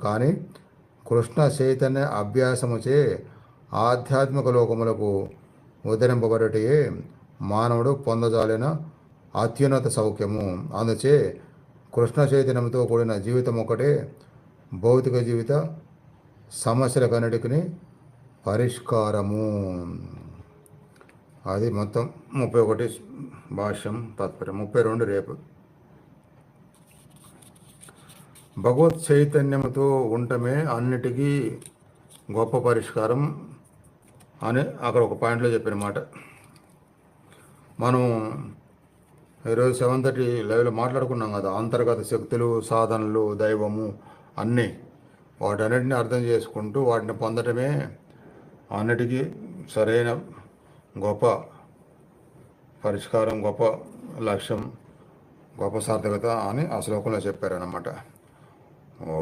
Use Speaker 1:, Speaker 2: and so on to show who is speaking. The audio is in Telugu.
Speaker 1: కానీ కృష్ణ చైతన్య అభ్యాసముచే ఆధ్యాత్మిక లోకములకు ఉద్ధరింపబడటే మానవుడు పొందజాలిన అత్యున్నత సౌఖ్యము. అందుచే కృష్ణ చైతన్యంతో కూడిన జీవితం ఒకటే భౌతిక జీవిత సమస్యలకన్నిటికీ పరిష్కారము. అది మొత్తం 31 భాష్యం తాత్పర్యం. 32 రేపు. భగవత్ చైతన్యంతో ఉండటమే అన్నిటికీ గొప్ప పరిష్కారం అని అక్కడ ఒక పాయింట్లో చెప్పినమాట. మనం ఈరోజు 7:30 లైవ్లో మాట్లాడుకున్నాం కదా, అంతర్గత శక్తులు, సాధనలు, దైవము అన్నీ, వాటన్నిటిని అర్థం చేసుకుంటూ వాటిని పొందటమే అన్నిటికీ సరైన గొప్ప పరిష్కారం, గొప్ప లక్ష్యం, గొప్ప సార్థకత అని ఆ శ్లోకంలో చెప్పారన్నమాట. ఓ